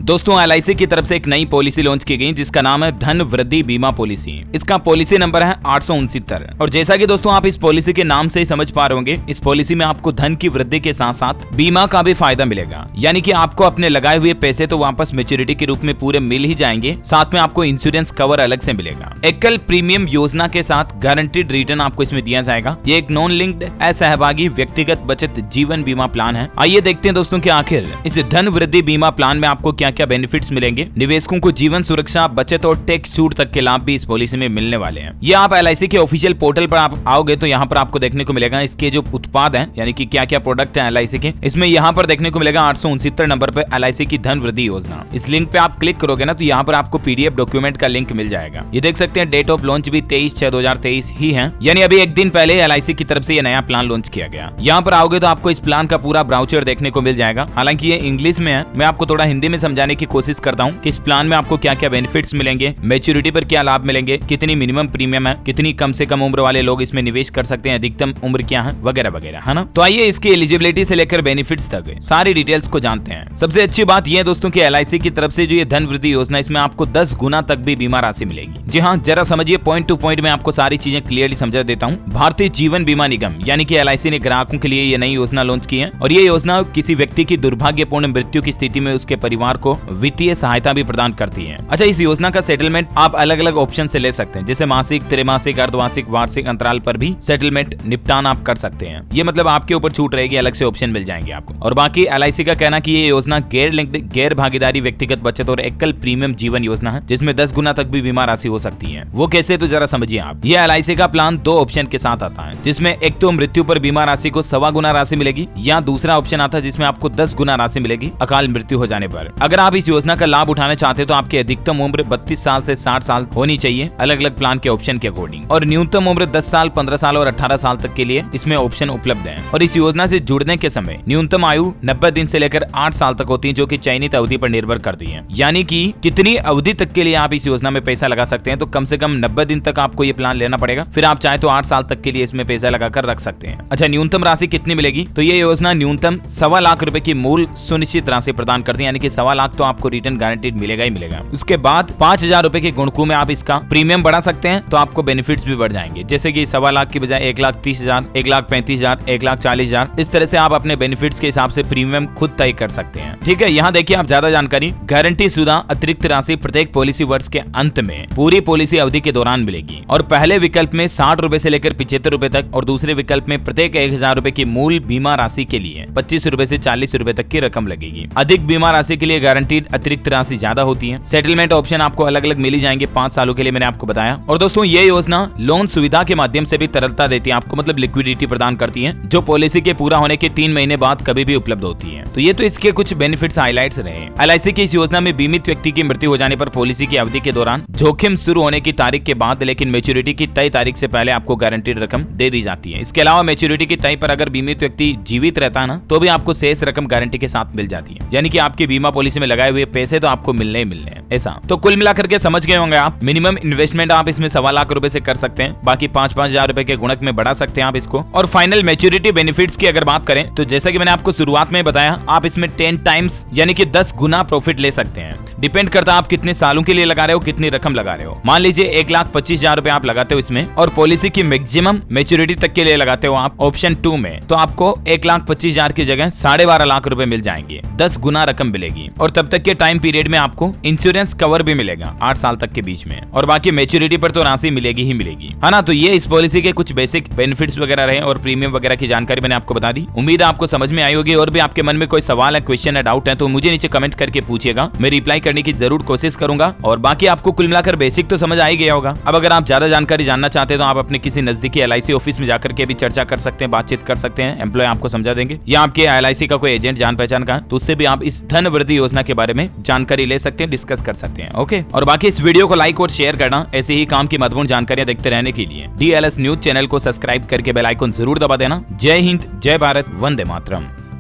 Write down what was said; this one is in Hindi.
दोस्तों LIC की तरफ से एक नई पॉलिसी लॉन्च की गई जिसका नाम है धन वृद्धि बीमा पॉलिसी। इसका पॉलिसी नंबर है 869 और जैसा कि दोस्तों आप इस पॉलिसी के नाम से ही समझ पा रहे होंगे, इस पॉलिसी में आपको धन की वृद्धि के साथ साथ बीमा का भी फायदा मिलेगा। यानी कि आपको अपने लगाए हुए पैसे तो वापस मैच्योरिटी के रूप में पूरे मिल ही जाएंगे, साथ में आपको इंश्योरेंस कवर अलग से मिलेगा। एकल प्रीमियम योजना के साथ गारंटीड रिटर्न आपको इसमें दिया जाएगा। ये एक नॉन लिंक्ड असहभागी व्यक्तिगत बचत जीवन बीमा प्लान है। आइए देखते हैं दोस्तों कि आखिर इस धन वृद्धि बीमा प्लान में आपको क्या क्या बेनिफिट्स मिलेंगे। निवेशकों को जीवन सुरक्षा, बचत और टैक्स छूट तक के लाभ भी इस पॉलिसी में मिलने वाले हैं। ये आप LIC के ऑफिशियल पोर्टल पर आप आओगे तो यहाँ पर आपको देखने को मिलेगा इसके जो उत्पाद हैं, यानी कि क्या क्या प्रोडक्ट हैं LIC के, इसमें यहाँ पर देखने को मिलेगा 869 नंबर पे LIC की धन वृद्धि योजना। इस लिंक पे आप क्लिक करोगे ना तो यहाँ पर आपको PDF डॉक्यूमेंट का लिंक मिल जाएगा। ये देख सकते हैं डेट ऑफ लॉन्च भी 23/6/2023 ही है, यानी अभी एक दिन पहले LIC की तरफ से ये नया प्लान लॉन्च किया गया। यहाँ पर आओगे तो आपको इस प्लान का पूरा ब्राउचर देखने को मिल जाएगा। हालांकि ये इंग्लिश में है, मैं आपको थोड़ा हिंदी में समझाने की कोशिश करता हूँ कि इस प्लान में आपको क्या क्या बेनिफिट्स मिलेंगे, मैच्योरिटी पर क्या लाभ मिलेंगे, कितनी मिनिमम प्रीमियम है, कितनी कम से कम उम्र वाले लोग इसमें निवेश कर सकते हैं, अधिकतम उम्र क्या है, वगैरह वगैरह, है ना। तो आइए इसकी एलिजिबिलिटी से लेकर बेनिफिट्स तक सारी डिटेल्स को जानते हैं। सबसे अच्छी बात यह है दोस्तों कि LIC की तरफ से जो ये धन वृद्धि योजना, इसमें आपको 10 गुना तक भी बीमा राशि मिलेगी। जी हाँ, जरा समझिए, पॉइंट टू पॉइंट में आपको सारी चीजें क्लियरली समझा देता हूँ। भारतीय जीवन बीमा निगम यानी कि LIC ने ग्राहकों के लिए ये नई योजना लॉन्च की है और ये योजना किसी व्यक्ति की दुर्भाग्यपूर्ण मृत्यु की स्थिति में उसके परिवार को वित्तीय सहायता भी प्रदान करती है। अच्छा, इस योजना का सेटलमेंट आप अलग अलग ऑप्शन से ले सकते हैं, जैसे मासिक, त्रैमासिक, अर्धवार्षिक, वार्षिक अंतराल पर भी सेटलमेंट निपटान आप कर सकते हैं। ये मतलब आपके ऊपर छूट रहेगी, अलग से ऑप्शन मिल जाएंगे आपको। और बाकी LIC का कहना कि ये योजना गैर लिंक्ड, गैर भागीदारी व्यक्तिगत बचत और एकल प्रीमियम जीवन योजना है जिसमें 10 गुना तक भी बीमा राशि हो सकती है। वो कैसे, तो जरा समझिए आप। ये LIC का प्लान 2 ऑप्शन के साथ आता है, जिसमें एक तो मृत्यु पर बीमा राशि को 1.25 गुना राशि मिलेगी, या दूसरा ऑप्शन आता है जिसमें आपको 10 गुना राशि मिलेगी अकाल मृत्यु हो जाने पर। अगर आप इस योजना का लाभ उठाना चाहते हैं तो आपकी अधिकतम उम्र 32 साल से 60 साल होनी चाहिए अलग अलग प्लान के ऑप्शन के अकॉर्डिंग, और न्यूनतम उम्र 10 साल, 15 साल और 18 साल तक के लिए इसमें ऑप्शन उपलब्ध है। और इस योजना से जुड़ने के समय न्यूनतम आयु 90 दिन से लेकर 8 साल तक होती है, जो कि चयनित अवधि पर निर्भर करती है। यानी कि कितनी अवधि तक के लिए आप इस योजना में पैसा लगा सकते हैं, तो कम से कम 90 दिन तक आपको ये प्लान लेना पड़ेगा, फिर आप चाहे तो 8 साल तक के लिए इसमें पैसा लगाकर रख सकते हैं। अच्छा, न्यूनतम राशि कितनी मिलेगी, तो ये योजना न्यूनतम 1.25 लाख रुपए की मूल सुनिश्चित राशि प्रदान करती है, यानी कि 1.25 लाख तो आपको रिटर्न गारंटीड मिलेगा ही मिलेगा। उसके बाद 5,000 रुपए के गुणकू में आप इसका प्रीमियम बढ़ा सकते हैं, तो आपको बेनिफिट्स भी बढ़ जाएंगे, जैसे कि 1.25 लाख की बजाय 1,30,000, 1,35,000, 1,40,000, इस तरह से आप अपने बेनिफिट्स के हिसाब से प्रीमियम खुद तय कर सकते हैं। ठीक है, यहाँ देखिए आप ज्यादा जानकारी, गारंटी शुदा अतिरिक्त राशि प्रत्येक पॉलिसी वर्ष के अंत में पूरी पॉलिसी अवधि के दौरान मिलेगी, और पहले विकल्प में 60 रुपए से लेकर 75 रुपए तक, और दूसरे विकल्प में प्रत्येक 1,000 रुपए की मूल बीमा राशि के लिए 25 रुपए से 40 रुपए तक की रकम लगेगी। अधिक बीमा राशि के लिए गारंटीड अतिरिक्त राशि ज्यादा होती है। सेटलमेंट ऑप्शन आपको अलग अलग मिल जाएंगे 5 सालों के लिए, मैंने आपको बताया। और दोस्तों ये योजना लोन सुविधा के माध्यम से भी तरलता देती है आपको, मतलब लिक्विडिटी प्रदान करती है, जो पॉलिसी के पूरा होने के 3 महीने बाद कभी भी उपलब्ध होती है। तो ये तो इसके कुछ बेनिफिट्स हाईलाइट्स रहे। LIC की इस योजना में बीमित व्यक्ति की मृत्यु हो जाने पर पॉलिसी की अवधि के दौरान जोखिम शुरू होने की तारीख के बाद, लेकिन मैच्योरिटी की तय तारीख से पहले आपको गारंटीड रकम दे दी जाती है। इसके अलावा मैच्योरिटी की तय पर अगर बीमित व्यक्ति जीवित रहता है ना, तो भी आपको शेष रकम गारंटी के साथ मिल जाती है, यानी कि आपकी बीमा पॉलिसी में लगाए हुए पैसे तो आपको मिलने ही मिलने हैं। ऐसा तो कुल मिलाकर के समझ गए होंगे आप। मिनिमम इन्वेस्टमेंट आप इसमें 1.25 लाख रुपए से कर सकते हैं, बाकी 5-5 हजार रुपए के गुणक में बढ़ा सकते हैं आप इसको। और फाइनल मैच्योरिटी बेनिफिट्स की अगर बात करें तो जैसा कि मैंने आपको शुरुआत में बताया, आप इसमें 10 टाइम्स यानी कि 10 गुना प्रॉफिट ले सकते हैं। डिपेंड करता है आप कितने सालों के लिए लगा रहे हो, कितनी रकम लगा रहे हो। मान लीजिए 1,25,000 रुपए आप लगाते हो इसमें, और पॉलिसी की मैक्सिमम मैच्योरिटी तक के लिए लगाते हो आप ऑप्शन 2 में, तो आपको 1,25,000 की जगह 12.5 लाख रुपए मिल जाएंगे, 10 गुना रकम मिलेगी। और तब तक के टाइम पीरियड में आपको इंश्योरेंस कवर भी मिलेगा 8 साल तक के बीच में, और बाकी मैच्योरिटी पर तो राशि मिलेगी ही मिलेगी, है ना। तो ये इस पॉलिसी के कुछ बेसिक बेनिफिट्स वगैरह रहे, और प्रीमियम वगैरह की जानकारी मैंने आपको बता दी। उम्मीद है आपको समझ में आई होगी। और भी आपके मन में कोई सवाल है, क्वेश्चन है, डाउट है, तो मुझे नीचे कमेंट करके पूछिएगा, मैं रिप्लाई करने की जरूर कोशिश करूंगा। और बाकी आपको कुल मिलाकर बेसिक तो समझ आ ही गया होगा। अब अगर आप ज्यादा जानकारी जानना चाहते हैं तो आप अपने किसी नजदीकी LIC ऑफिस में जाकर के भी चर्चा कर सकते हैं, बातचीत कर सकते हैं, एम्प्लॉय आपको समझा देंगे, या आपके LIC का कोई एजेंट जान पहचान का, तो उससे भी आप इस धन वृद्धि योजना के बारे में जानकारी ले सकते हैं, डिस्कस कर सकते हैं। ओके, और बाकी इस वीडियो को लाइक और शेयर करना, ऐसे ही काम की महत्वपूर्ण जानकारियां देखते रहने के लिए DLS न्यूज चैनल को सब्सक्राइब करके बेल आइकन जरूर दबा देना। जय हिंद, जय भारत, वंदे मातरम।